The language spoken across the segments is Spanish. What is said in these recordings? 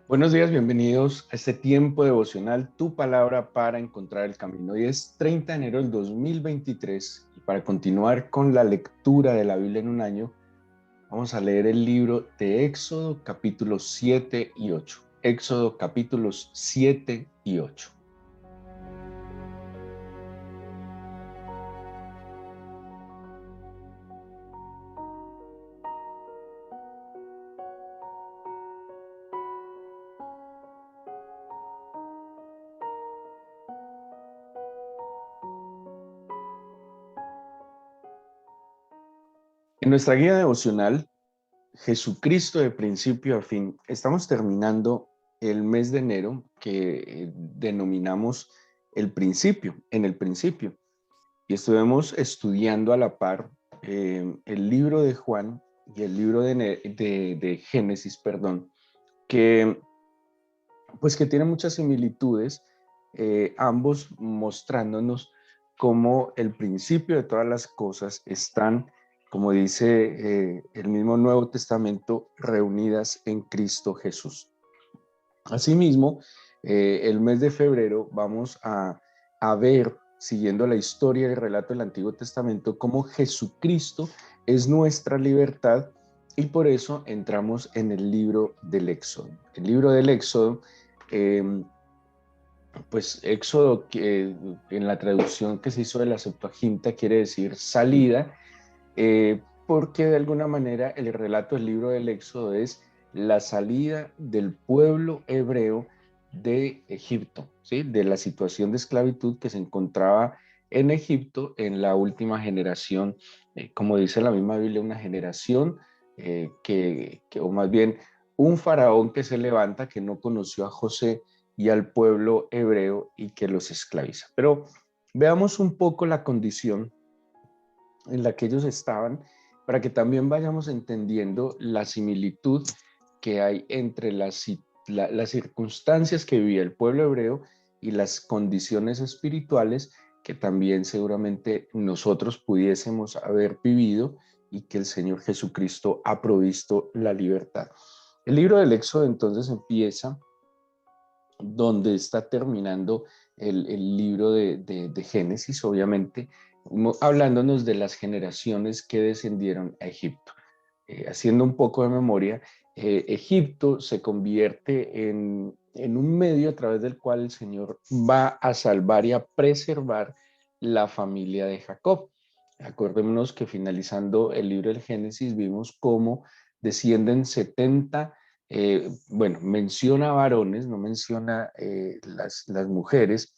Buenos días, bienvenidos a este tiempo devocional, tu palabra para encontrar el camino. Hoy es 30 de enero del 2023 y para continuar con la lectura de la Biblia en un año, vamos a leer el libro de Éxodo capítulos 7 y 8. Éxodo capítulos 7 y 8. En nuestra guía devocional, Jesucristo de principio a fin, estamos terminando el mes de enero que denominamos el principio, en el principio. Y estuvimos estudiando a la par el libro de Juan y el libro de Génesis, perdón, que pues que tienen muchas similitudes, ambos mostrándonos cómo el principio de todas las cosas están, como dice el mismo Nuevo Testamento, reunidas en Cristo Jesús. Asimismo, el mes de febrero vamos a ver, siguiendo la historia y el relato del Antiguo Testamento, cómo Jesucristo es nuestra libertad y por eso entramos en el libro del Éxodo. El libro del Éxodo, eh, pues Éxodo, que en la traducción que se hizo de la Septuaginta quiere decir salida, porque de alguna manera el relato del libro del Éxodo es la salida del pueblo hebreo de Egipto, ¿sí? De la situación de esclavitud que se encontraba en Egipto en la última generación, como dice la misma Biblia, una generación o más bien un faraón que se levanta, que no conoció a José y al pueblo hebreo y que los esclaviza. Pero veamos un poco la condición en la que ellos estaban, para que también vayamos entendiendo la similitud que hay entre las circunstancias que vivía el pueblo hebreo y las condiciones espirituales que también seguramente nosotros pudiésemos haber vivido y que el Señor Jesucristo ha provisto la libertad. El libro del Éxodo entonces empieza donde está terminando el libro de Génesis, obviamente, hablándonos de las generaciones que descendieron a Egipto. Haciendo un poco de memoria, Egipto se convierte en un medio a través del cual el Señor va a salvar y a preservar la familia de Jacob. Acordémonos que finalizando el libro del Génesis vimos cómo descienden 70, bueno, menciona varones, no menciona las mujeres,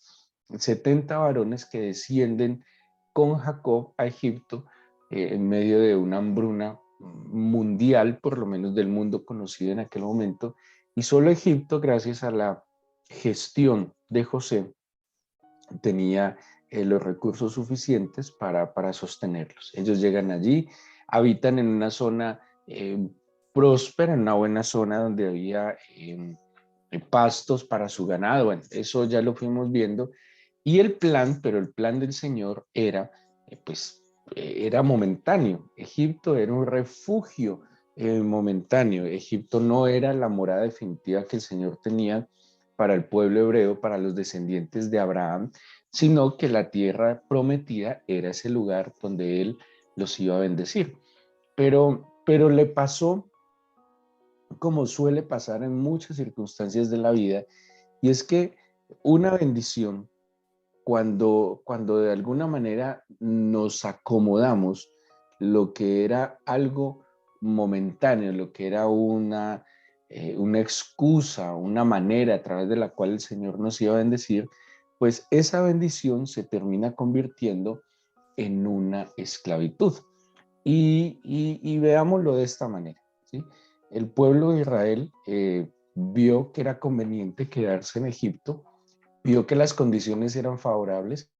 70 varones que descienden con Jacob a Egipto en medio de una hambruna mundial, por lo menos del mundo conocido en aquel momento, y solo Egipto, gracias a la gestión de José, tenía los recursos suficientes para sostenerlos. Ellos llegan allí, habitan en una zona próspera, en una buena zona donde había pastos para su ganado. Bueno, eso ya lo fuimos viendo. Y el plan, pero el plan del Señor era, era momentáneo. Egipto era un refugio momentáneo. Egipto no era la morada definitiva que el Señor tenía para el pueblo hebreo, para los descendientes de Abraham, sino que la tierra prometida era ese lugar donde Él los iba a bendecir. Pero le pasó como suele pasar en muchas circunstancias de la vida, y es que una bendición, cuando de alguna manera nos acomodamos lo que era algo momentáneo, lo que era una excusa, una manera a través de la cual el Señor nos iba a bendecir, pues esa bendición se termina convirtiendo en una esclavitud. Y veámoslo de esta manera, ¿sí? El pueblo de Israel vio que era conveniente quedarse en Egipto, vio que las condiciones eran favorables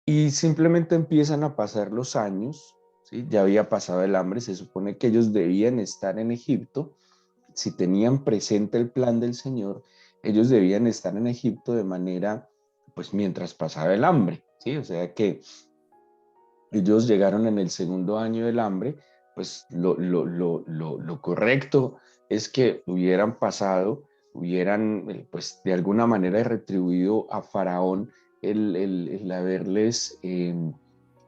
y simplemente empiezan a pasar los años, ¿sí? Ya había pasado el hambre, se supone que ellos debían estar en Egipto, si tenían presente el plan del Señor, ellos debían estar en Egipto de manera, pues mientras pasaba el hambre, ¿sí? O sea que ellos llegaron en el segundo año del hambre, pues lo correcto es que hubieran pasado, hubieran pues de alguna manera retribuido a Faraón el haberles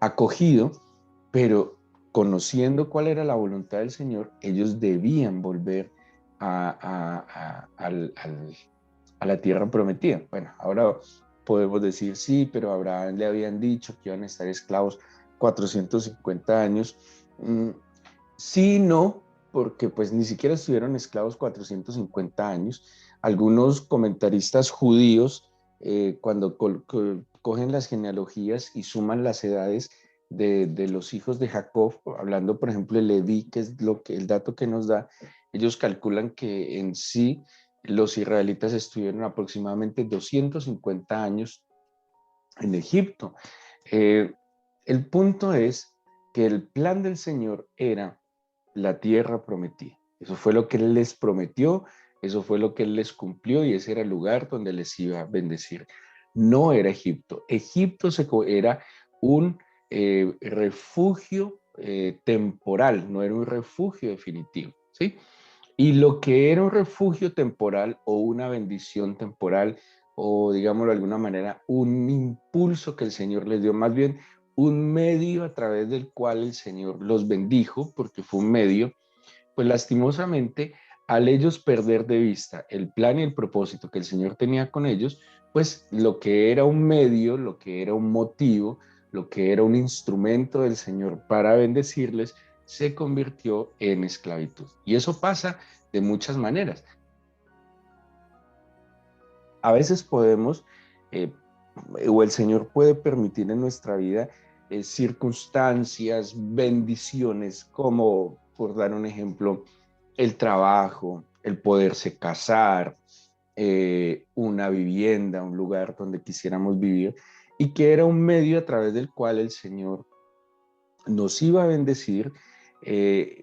acogido, pero conociendo cuál era la voluntad del Señor, ellos debían volver a la tierra prometida. Bueno, ahora podemos decir sí, pero a Abraham le habían dicho que iban a estar esclavos 450 años. Sí, no, porque pues ni siquiera estuvieron esclavos 450 años. Algunos comentaristas judíos, cuando cogen las genealogías y suman las edades de los hijos de Jacob, hablando por ejemplo de Leví, que es el dato que nos da, ellos calculan que en sí los israelitas estuvieron aproximadamente 250 años en Egipto. Eh, el punto es que el plan del Señor era la tierra prometida. Eso fue lo que Él les prometió, eso fue lo que Él les cumplió y ese era el lugar donde les iba a bendecir. No era Egipto. Egipto era un refugio temporal, no era un refugio definitivo, ¿sí? Y lo que era un refugio temporal o una bendición temporal o digámoslo de alguna manera, un impulso que el Señor les dio, más bien un medio a través del cual el Señor los bendijo, porque fue un medio, pues lastimosamente al ellos perder de vista el plan y el propósito que el Señor tenía con ellos, pues lo que era un medio, lo que era un motivo, lo que era un instrumento del Señor para bendecirles, se convirtió en esclavitud. Y eso pasa de muchas maneras. A veces podemos, eh, o el Señor puede permitir en nuestra vida circunstancias, bendiciones, como, por dar un ejemplo, el trabajo, el poderse casar, una vivienda, un lugar donde quisiéramos vivir, y que era un medio a través del cual el Señor nos iba a bendecir,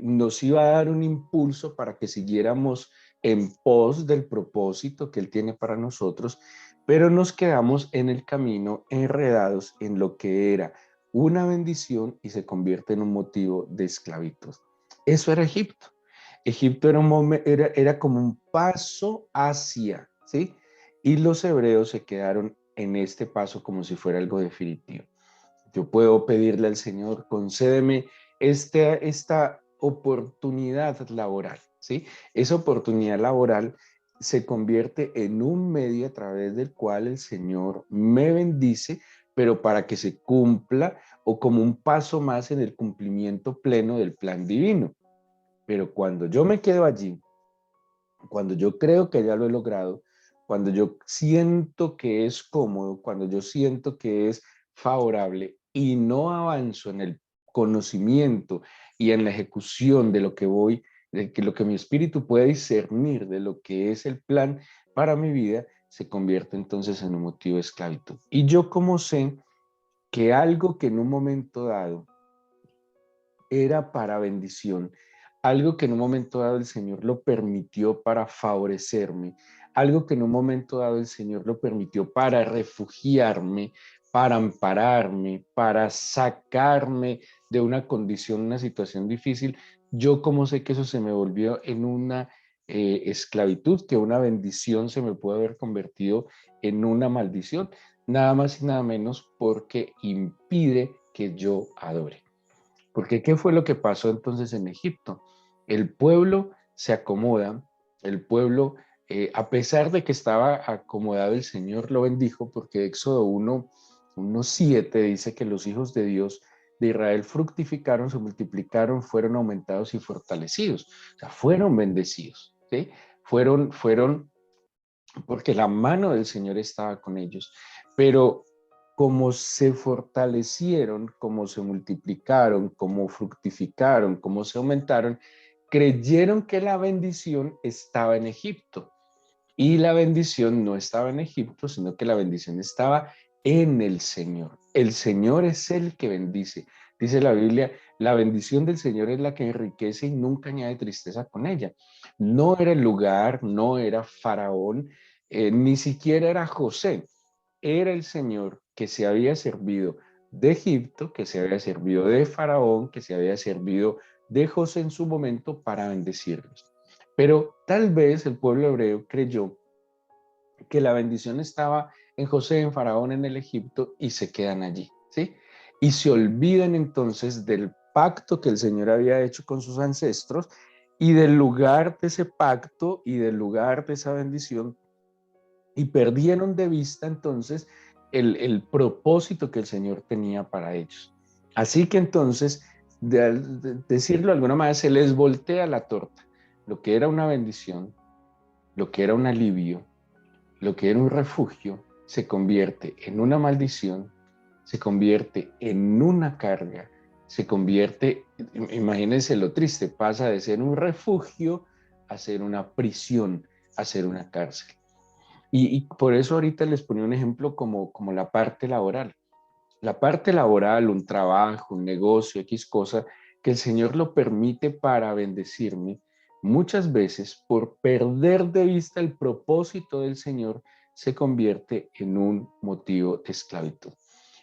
nos iba a dar un impulso para que siguiéramos en pos del propósito que Él tiene para nosotros, pero nos quedamos en el camino enredados en lo que era una bendición y se convierte en un motivo de esclavitud. Eso era Egipto. Egipto era como un paso hacia, ¿sí? Y los hebreos se quedaron en este paso como si fuera algo definitivo. Yo puedo pedirle al Señor, concédeme esta oportunidad laboral, ¿sí? Esa oportunidad laboral se convierte en un medio a través del cual el Señor me bendice, pero para que se cumpla o como un paso más en el cumplimiento pleno del plan divino. Pero cuando yo me quedo allí, cuando yo creo que ya lo he logrado, cuando yo siento que es cómodo, cuando yo siento que es favorable y no avanzo en el conocimiento y en la ejecución de lo que voy, de que lo que mi espíritu puede discernir de lo que es el plan para mi vida, se convierte entonces en un motivo de esclavitud. Y yo como sé que algo que en un momento dado era para bendición, algo que en un momento dado el Señor lo permitió para favorecerme, algo que en un momento dado el Señor lo permitió para refugiarme, para ampararme, para sacarme de una condición, una situación difícil. Yo como sé que eso se me volvió en una esclavitud, que una bendición se me puede haber convertido en una maldición, nada más y nada menos porque impide que yo adore. Porque ¿qué fue lo que pasó entonces en Egipto? El pueblo se acomoda, el pueblo, a pesar de que estaba acomodado, el Señor lo bendijo, porque Éxodo 1:7 dice que los hijos de Dios de Israel fructificaron, se multiplicaron, fueron aumentados y fortalecidos. O sea, fueron bendecidos, ¿sí? Fueron porque la mano del Señor estaba con ellos. Pero como se fortalecieron, como se multiplicaron, como fructificaron, como se aumentaron, creyeron que la bendición estaba en Egipto. Y la bendición no estaba en Egipto, sino que la bendición estaba en el Señor. El Señor es el que bendice. Dice la Biblia, la bendición del Señor es la que enriquece y nunca añade tristeza con ella. No era el lugar, no era Faraón, ni siquiera era José. Era el Señor que se había servido de Egipto, que se había servido de Faraón, que se había servido de José en su momento para bendecirlos. Pero tal vez el pueblo hebreo creyó que la bendición estaba en José, en Faraón, en el Egipto, y se quedan allí, ¿sí? Y se olvidan entonces del pacto que el Señor había hecho con sus ancestros y del lugar de ese pacto y del lugar de esa bendición, y perdieron de vista entonces el propósito que el Señor tenía para ellos. Así que entonces, decirlo de alguna manera, se les voltea la torta. Lo que era una bendición, lo que era un alivio, lo que era un refugio, se convierte en una maldición, se convierte en una carga, se convierte, imagínense lo triste, pasa de ser un refugio a ser una prisión, a ser una cárcel. Y por eso ahorita les ponía un ejemplo como la parte laboral. La parte laboral, un trabajo, un negocio, X cosa, que el Señor lo permite para bendecirme, muchas veces por perder de vista el propósito del Señor, se convierte en un motivo de esclavitud.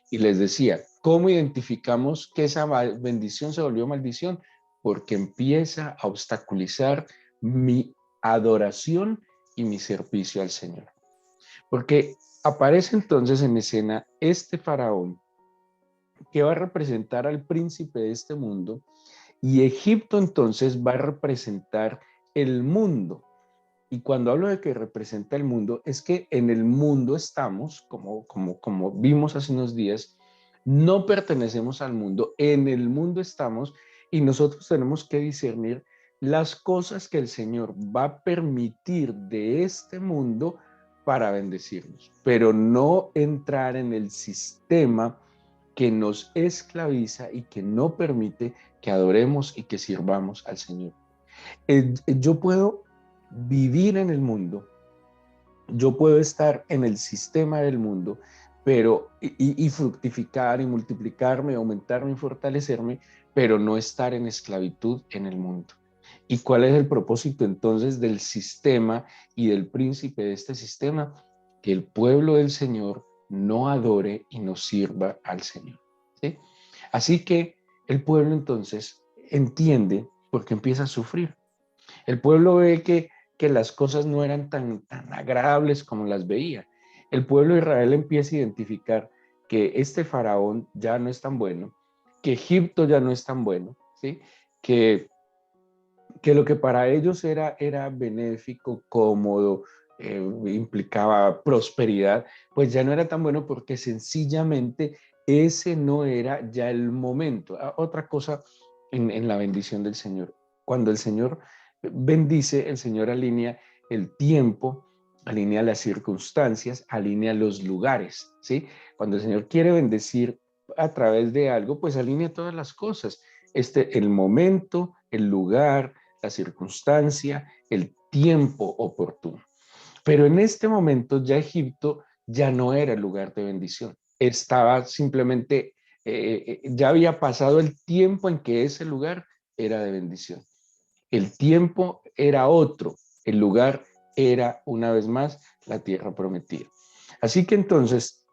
Y les decía, ¿cómo identificamos que esa bendición se volvió maldición? Porque empieza a obstaculizar mi adoración y mi servicio al Señor. Porque aparece entonces en escena este faraón que va a representar al príncipe de este mundo, y Egipto entonces va a representar el mundo. Y cuando hablo de que representa el mundo, es que en el mundo estamos, como vimos hace unos días, no pertenecemos al mundo, en el mundo estamos, y nosotros tenemos que discernir las cosas que el Señor va a permitir de este mundo para bendecirnos, pero no entrar en el sistema que nos esclaviza y que no permite que adoremos y que sirvamos al Señor. Yo puedo vivir en el mundo, yo puedo estar en el sistema del mundo, pero y fructificar y multiplicarme, aumentarme y fortalecerme, pero no estar en esclavitud en el mundo. ¿Y cuál es el propósito entonces del sistema y del príncipe de este sistema? Que el pueblo del Señor no adore y no sirva al Señor, ¿sí? Así que el pueblo entonces entiende porque empieza a sufrir. El pueblo ve que las cosas no eran tan agradables como las veía. El pueblo de Israel empieza a identificar que este faraón ya no es tan bueno, que Egipto ya no es tan bueno, ¿sí? Que, que lo que para ellos era benéfico, cómodo, implicaba prosperidad, pues ya no era tan bueno porque sencillamente ese no era ya el momento. Otra cosa en la bendición del Señor. Cuando el Señor bendice, el Señor alinea el tiempo, alinea las circunstancias, alinea los lugares, ¿sí? Cuando el Señor quiere bendecir a través de algo, pues alinea todas las cosas. El momento, el lugar, la circunstancia, el tiempo oportuno. Pero en este momento ya Egipto ya no era el lugar de bendición. Estaba simplemente, ya había pasado el tiempo en que ese lugar era de bendición. El tiempo era otro, el lugar era una vez más la tierra prometida. Así que entonces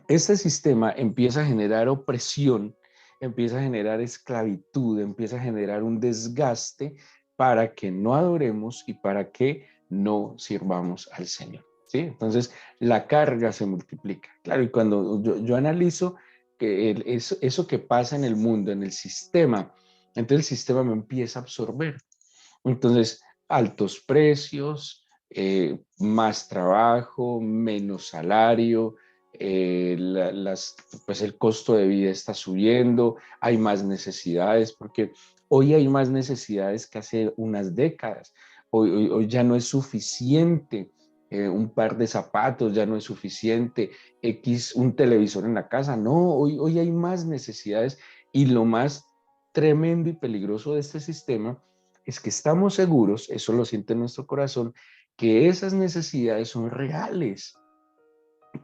este sistema empieza a generar opresión, empieza a generar esclavitud, empieza a generar un desgaste para que no adoremos y para que no sirvamos al Señor, ¿sí? Entonces, la carga se multiplica. Claro, y cuando yo analizo que eso que pasa en el mundo, en el sistema, entonces el sistema me empieza a absorber. Entonces, altos precios, más trabajo, menos salario, pues el costo de vida está subiendo, hay más necesidades, porque hoy hay más necesidades que hace unas décadas. Hoy ya no es suficiente un par de zapatos, ya no es suficiente un televisor en la casa, no, hoy hay más necesidades, y lo más tremendo y peligroso de este sistema es que estamos seguros, eso lo siente nuestro corazón, que esas necesidades son reales,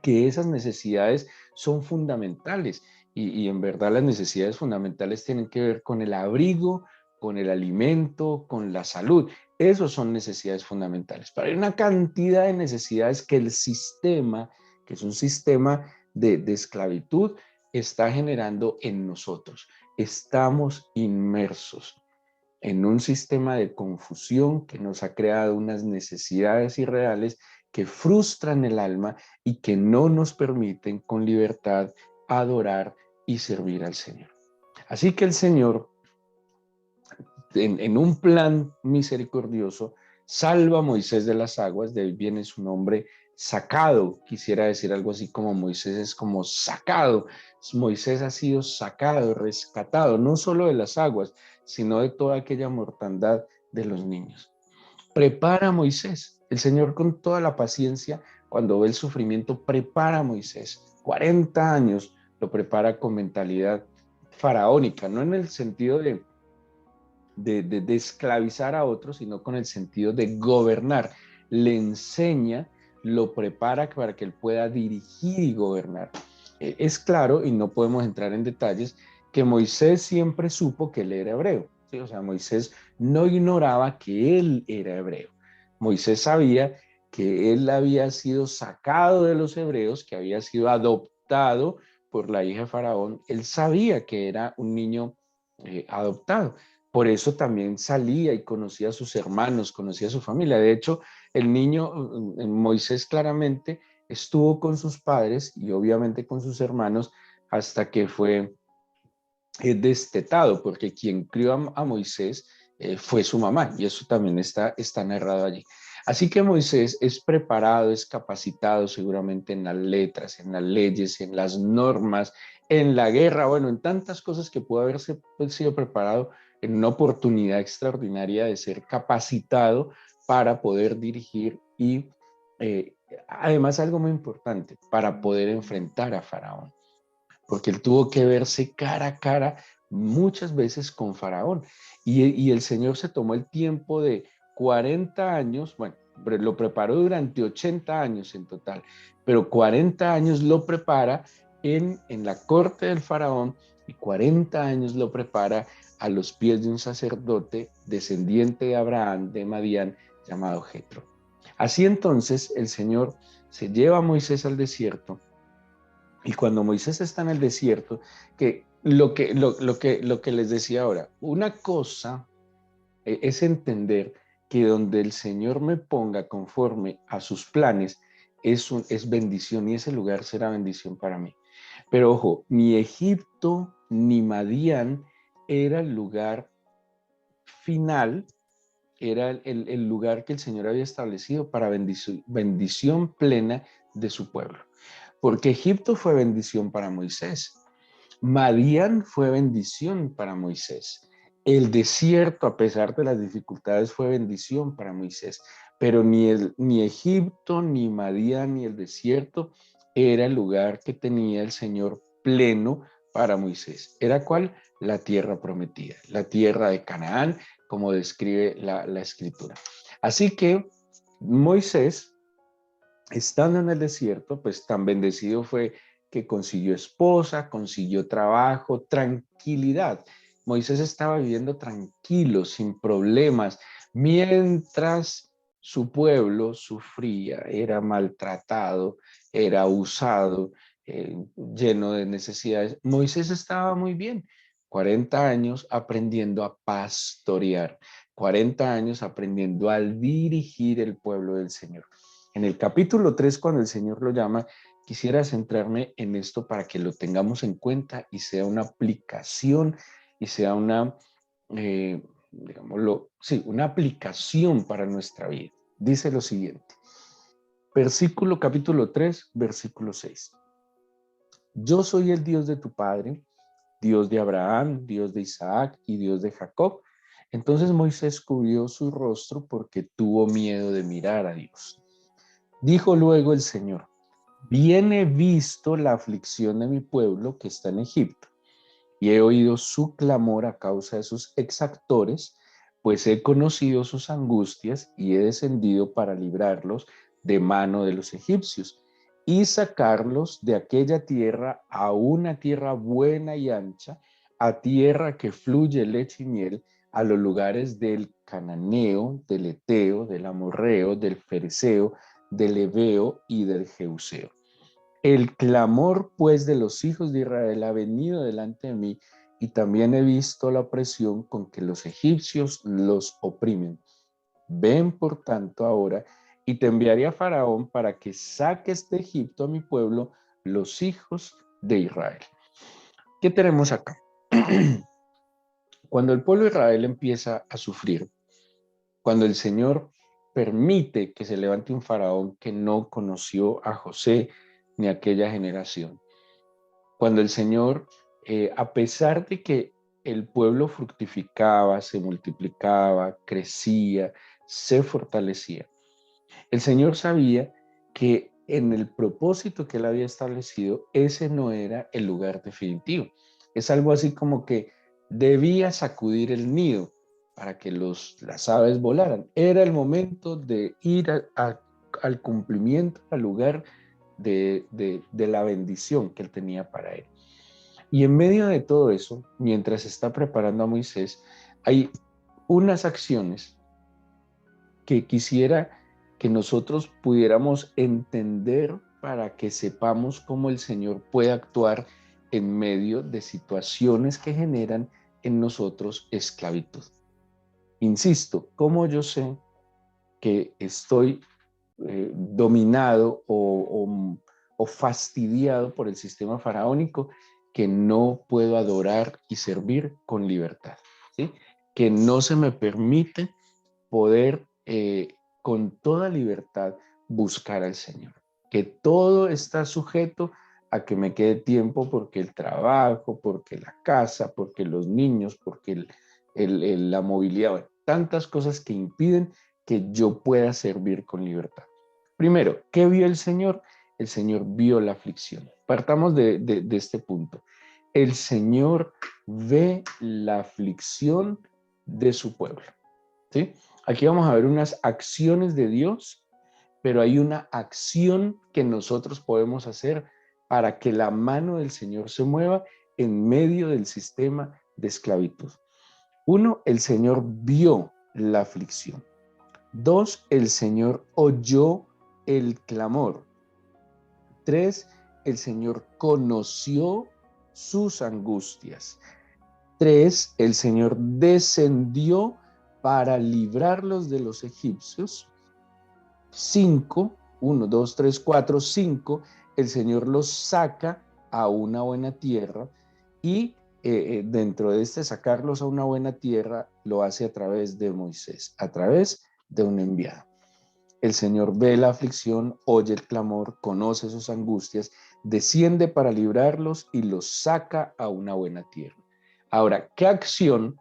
que esas necesidades son fundamentales. Y en verdad las necesidades fundamentales tienen que ver con el abrigo, con el alimento, con la salud. Esos son necesidades fundamentales. Pero hay una cantidad de necesidades que el sistema, que es un sistema de esclavitud, está generando en nosotros. Estamos inmersos en un sistema de confusión que nos ha creado unas necesidades irreales que frustran el alma y que no nos permiten con libertad adorar y servir al Señor. Así que el Señor, en un plan misericordioso, salva a Moisés de las aguas, de ahí viene su nombre, sacado. Quisiera decir algo así como Moisés es como sacado. Moisés ha sido sacado, rescatado, no solo de las aguas, sino de toda aquella mortandad de los niños. Prepara a Moisés. El Señor, con toda la paciencia, cuando ve el sufrimiento, prepara a Moisés. 40 años lo prepara con mentalidad faraónica, no en el sentido de esclavizar a otros, sino con el sentido de gobernar. Le enseña, lo prepara para que él pueda dirigir y gobernar. Es claro, y no podemos entrar en detalles, que Moisés siempre supo que él era hebreo. ¿Sí? O sea, Moisés no ignoraba que él era hebreo. Moisés sabía que él había sido sacado de los hebreos, que había sido adoptado por la hija de Faraón. Él sabía que era un niño adoptado. Por eso también salía y conocía a sus hermanos, conocía a su familia. De hecho, el niño, Moisés claramente estuvo con sus padres y obviamente con sus hermanos hasta que fue destetado, porque quien crió a Moisés fue su mamá, y eso también está narrado allí. Así que Moisés es preparado, es capacitado seguramente en las letras, en las leyes, en las normas, en la guerra, bueno, en tantas cosas que pudo haberse sido preparado en una oportunidad extraordinaria de ser capacitado para poder dirigir y además algo muy importante, para poder enfrentar a Faraón, porque él tuvo que verse cara a cara muchas veces con Faraón. Y el Señor se tomó el tiempo de 40 años, bueno, lo preparó durante 80 años en total, pero 40 años lo prepara en la corte del Faraón y 40 años lo prepara a los pies de un sacerdote descendiente de Abraham, de Madián, llamado Jetro. Así entonces el Señor se lleva a Moisés al desierto. Y cuando Moisés está en el desierto, que lo que les decía ahora, una cosa es entender que donde el Señor me ponga conforme a sus planes es bendición, y ese lugar será bendición para mí. Pero ojo, ni Egipto ni Madián era el lugar final, era el lugar que el Señor había establecido para bendición plena de su pueblo. Porque Egipto fue bendición para Moisés. Madián fue bendición para Moisés. El desierto, a pesar de las dificultades, fue bendición para Moisés. Pero ni Egipto, ni Madián, ni el desierto era el lugar que tenía el Señor pleno para Moisés. ¿Era cuál? La tierra prometida, la tierra de Canaán, como describe la escritura. Así que Moisés, estando en el desierto, pues tan bendecido fue que consiguió esposa, consiguió trabajo, tranquilidad. Moisés estaba viviendo tranquilo, sin problemas, mientras su pueblo sufría, era maltratado, era usado, lleno de necesidades. Moisés estaba muy bien, 40 años aprendiendo a pastorear, 40 años aprendiendo a dirigir el pueblo del Señor. En el capítulo 3, cuando el Señor lo llama, quisiera centrarme en esto para que lo tengamos en cuenta y sea una aplicación y sea digámoslo, sí, una aplicación para nuestra vida. Dice lo siguiente, capítulo 3, versículo 6. Yo soy el Dios de tu padre, Dios de Abraham, Dios de Isaac y Dios de Jacob. Entonces Moisés cubrió su rostro porque tuvo miedo de mirar a Dios. Dijo luego el Señor, bien he visto la aflicción de mi pueblo que está en Egipto, y he oído su clamor a causa de sus exactores, pues he conocido sus angustias y he descendido para librarlos de mano de los egipcios y sacarlos de aquella tierra a una tierra buena y ancha, a tierra que fluye leche y miel, a los lugares del cananeo, del eteo, del amorreo, del fereceo, del heveo y del jebuseo. El clamor, pues, de los hijos de Israel ha venido delante de mí, y también he visto la opresión con que los egipcios los oprimen. Ven por tanto ahora y te enviaré a Faraón para que saques de Egipto a mi pueblo, los hijos de Israel. ¿Qué tenemos acá? Cuando el pueblo de Israel empieza a sufrir, cuando el Señor permite que se levante un faraón que no conoció a José ni a aquella generación, cuando el Señor, a pesar de que el pueblo fructificaba, se multiplicaba, crecía, se fortalecía, el Señor sabía que en el propósito que él había establecido, ese no era el lugar definitivo. Es algo así como que debía sacudir el nido para que las aves volaran. Era el momento de ir al cumplimiento, al lugar de la bendición que él tenía para él. Y en medio de todo eso, mientras está preparando a Moisés, hay unas acciones que quisiera que nosotros pudiéramos entender para que sepamos cómo el Señor puede actuar en medio de situaciones que generan en nosotros esclavitud. Insisto, ¿cómo yo sé que estoy dominado o fastidiado por el sistema faraónico, que no puedo adorar y servir con libertad? ¿Sí? Que no se me permite poder con toda libertad buscar al Señor. Que todo está sujeto a que me quede tiempo porque el trabajo, porque la casa, porque los niños, porque la movilidad, bueno, tantas cosas que impiden que yo pueda servir con libertad. Primero, ¿qué vio el Señor? El Señor vio la aflicción. Partamos de este punto. El Señor ve la aflicción de su pueblo. ¿Sí? Aquí vamos a ver unas acciones de Dios, pero hay una acción que nosotros podemos hacer para que la mano del Señor se mueva en medio del sistema de esclavitud. Uno, el Señor vio la aflicción. Dos, el Señor oyó el clamor. Tres, el Señor conoció sus angustias. Tres, el Señor descendió para librarlos de los egipcios. 5, 1, 2, 3, 4, 5, el Señor los saca a una buena tierra y dentro de sacarlos a una buena tierra lo hace a través de Moisés, a través de un enviado. El Señor ve la aflicción, oye el clamor, conoce sus angustias, desciende para librarlos y los saca a una buena tierra. Ahora, ¿qué acción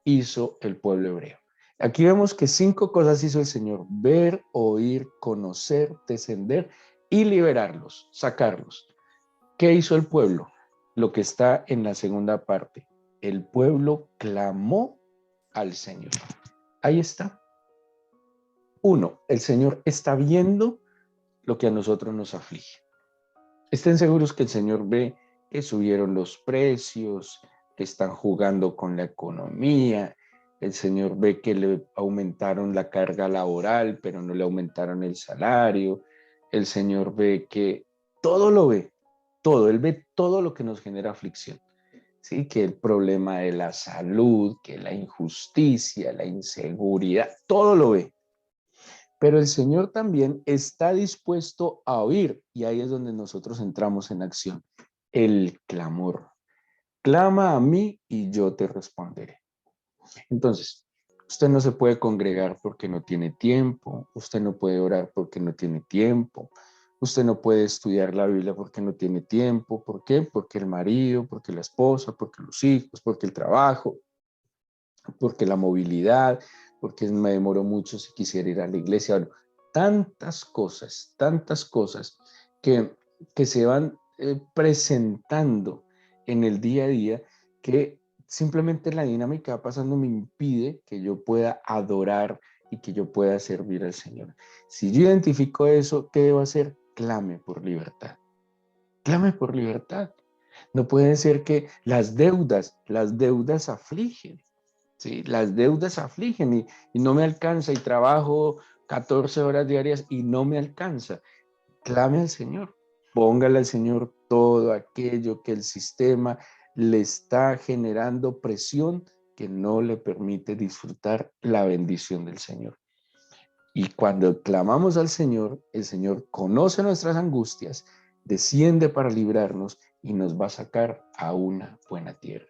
hizo el pueblo hebreo? Aquí vemos que 5 cosas hizo el Señor: ver, oír, conocer, descender y liberarlos, sacarlos. ¿Qué hizo el pueblo? Lo que está en la segunda parte. El pueblo clamó al Señor. Ahí está. 1, el Señor está viendo lo que a nosotros nos aflige. Estén seguros que el Señor ve que subieron los precios, que están jugando con la economía. El Señor ve que le aumentaron la carga laboral, pero no le aumentaron el salario. El Señor ve que todo lo ve, todo. Él ve todo lo que nos genera aflicción. Sí, que el problema de la salud, que la injusticia, la inseguridad, todo lo ve. Pero el Señor también está dispuesto a oír, y ahí es donde nosotros entramos en acción. El clamor. Clama a mí y yo te responderé. Entonces, usted no se puede congregar porque no tiene tiempo, usted no puede orar porque no tiene tiempo, usted no puede estudiar la Biblia porque no tiene tiempo. ¿Por qué? Porque el marido, porque la esposa, porque los hijos, porque el trabajo, porque la movilidad, porque me demoró mucho si quisiera ir a la iglesia. Bueno, tantas cosas que, que se van presentando en el día a día, que simplemente la dinámica va pasando me impide que yo pueda adorar y que yo pueda servir al Señor. Si yo identifico eso, ¿qué debo hacer? Clame por libertad. Clame por libertad. No puede ser que las deudas afligen. ¿Sí? Las deudas afligen y no me alcanza, y trabajo 14 horas diarias y no me alcanza. Clame al Señor, póngale al Señor todo aquello que el sistema le está generando presión que no le permite disfrutar la bendición del Señor. Y cuando clamamos al Señor, el Señor conoce nuestras angustias, desciende para librarnos y nos va a sacar a una buena tierra.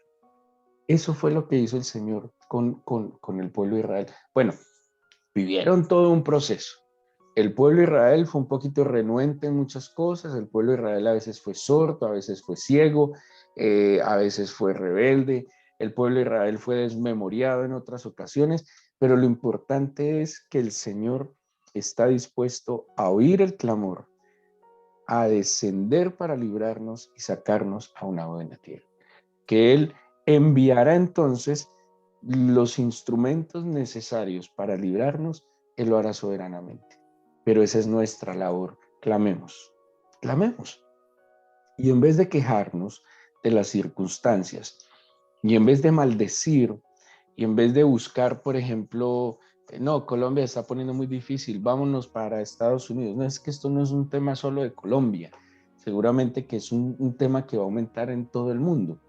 Eso fue lo que hizo el Señor con el pueblo de Israel. Bueno, vivieron todo un proceso. El pueblo de Israel fue un poquito renuente en muchas cosas. El pueblo de Israel a veces fue sordo, a veces fue ciego, a veces fue rebelde. El pueblo de Israel fue desmemoriado en otras ocasiones, pero lo importante es que el Señor está dispuesto a oír el clamor, a descender para librarnos y sacarnos a una buena tierra. Que Él enviará entonces los instrumentos necesarios para librarnos, Él lo hará soberanamente. Pero esa es nuestra labor. Clamemos, clamemos. Y en vez de quejarnos de las circunstancias, y en vez de maldecir, y en vez de buscar, por ejemplo, no, Colombia está poniendo muy difícil, vámonos para Estados Unidos. No, es que esto no es un tema solo de Colombia, seguramente que es un tema que va a aumentar en todo el mundo.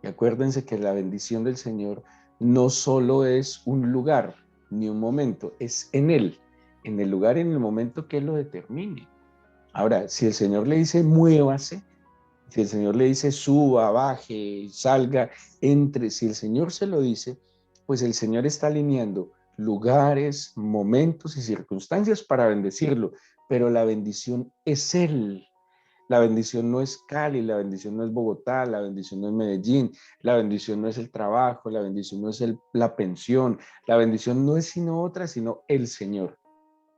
Y acuérdense que la bendición del Señor no solo es un lugar ni un momento, es en Él, en el lugar y en el momento que Él lo determine. Ahora, si el Señor le dice muévase, si el Señor le dice suba, baje, salga, entre, si el Señor se lo dice, pues el Señor está alineando lugares, momentos y circunstancias para bendecirlo, pero la bendición es Él. La bendición no es Cali, la bendición no es Bogotá, la bendición no es Medellín, la bendición no es el trabajo, la bendición no es la pensión, la bendición no es sino otra, sino el Señor.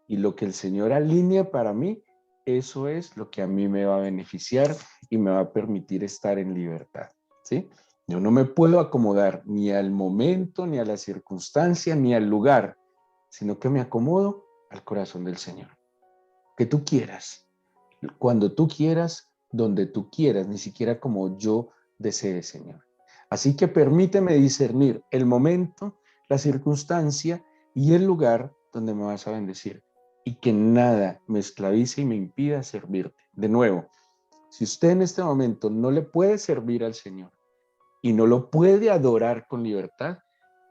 Y lo que el Señor alinea para mí, eso es lo que a mí me va a beneficiar y me va a permitir estar en libertad, ¿sí? Yo no me puedo acomodar ni al momento, ni a la circunstancia, ni al lugar, sino que me acomodo al corazón del Señor. Que tú quieras, cuando tú quieras, donde tú quieras, ni siquiera como yo desee, Señor. Así que permíteme discernir el momento, la circunstancia y el lugar donde me vas a bendecir y que nada me esclavice y me impida servirte. De nuevo, si usted en este momento no le puede servir al Señor y no lo puede adorar con libertad,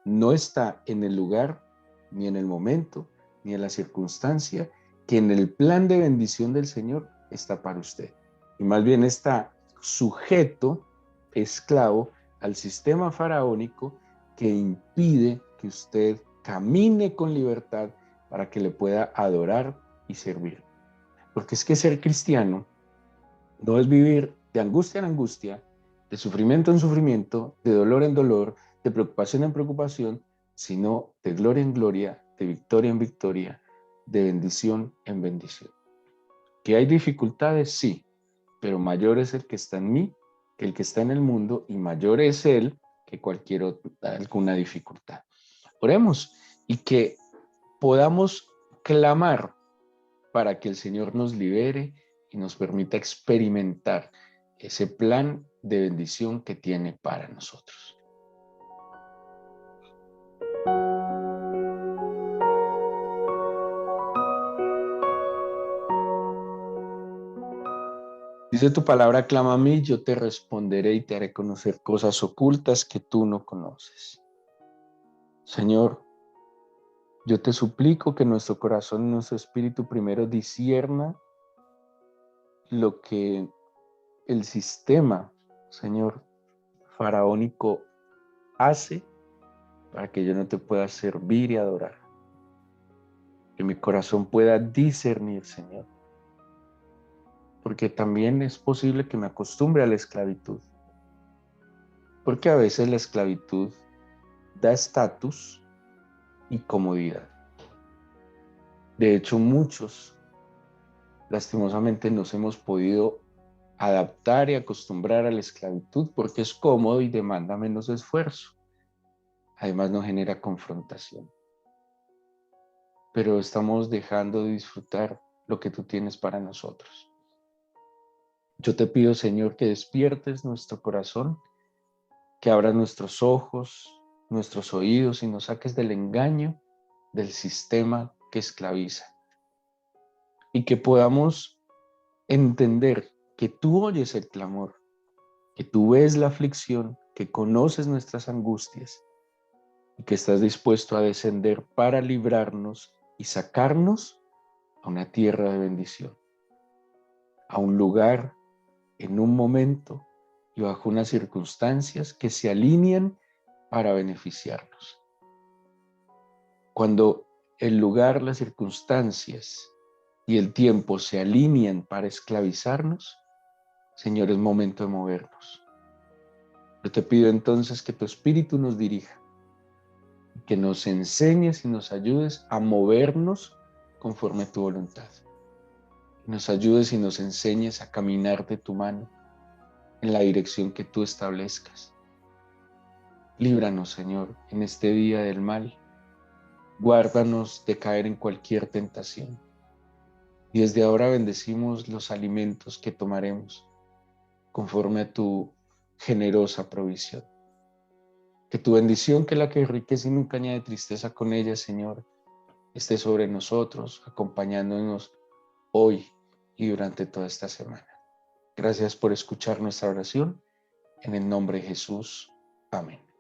no está en el lugar, ni en el momento, ni en la circunstancia, que en el plan de bendición del Señor está para usted. Y más bien está sujeto, esclavo, al sistema faraónico que impide que usted camine con libertad para que le pueda adorar y servir. Porque es que ser cristiano no es vivir de angustia en angustia, de sufrimiento en sufrimiento, de dolor en dolor, de preocupación en preocupación, sino de gloria en gloria, de victoria en victoria, de bendición en bendición. ¿Que hay dificultades? Sí, pero mayor es el que está en mí que el que está en el mundo y mayor es él que cualquier otra, alguna dificultad. Oremos y que podamos clamar para que el Señor nos libere y nos permita experimentar ese plan de bendición que tiene para nosotros. Dice tu palabra, clama a mí, yo te responderé y te haré conocer cosas ocultas que tú no conoces. Señor, yo te suplico que nuestro corazón y nuestro espíritu primero discierna lo que el sistema, Señor, faraónico hace para que yo no te pueda servir y adorar. Que mi corazón pueda discernir, Señor. Porque también es posible que me acostumbre a la esclavitud. Porque a veces la esclavitud da estatus y comodidad. De hecho, muchos, lastimosamente, nos hemos podido adaptar y acostumbrar a la esclavitud porque es cómodo y demanda menos esfuerzo. Además, no genera confrontación. Pero estamos dejando de disfrutar lo que tú tienes para nosotros. Yo te pido, Señor, que despiertes nuestro corazón, que abras nuestros ojos, nuestros oídos y nos saques del engaño del sistema que esclaviza. Y que podamos entender que tú oyes el clamor, que tú ves la aflicción, que conoces nuestras angustias y que estás dispuesto a descender para librarnos y sacarnos a una tierra de bendición, a un lugar, en un momento y bajo unas circunstancias que se alinean para beneficiarnos. Cuando el lugar, las circunstancias y el tiempo se alinean para esclavizarnos, Señor, es momento de movernos. Yo te pido entonces que tu Espíritu nos dirija, que nos enseñes y nos ayudes a movernos conforme a tu voluntad. Nos ayudes y nos enseñes a caminar de tu mano en la dirección que tú establezcas. Líbranos, Señor, en este día del mal. Guárdanos de caer en cualquier tentación. Y desde ahora bendecimos los alimentos que tomaremos conforme a tu generosa provisión. Que tu bendición, que es la que enriquece y nunca añade tristeza con ella, Señor, esté sobre nosotros, acompañándonos hoy y durante toda esta semana. Gracias por escuchar nuestra oración. En el nombre de Jesús. Amén.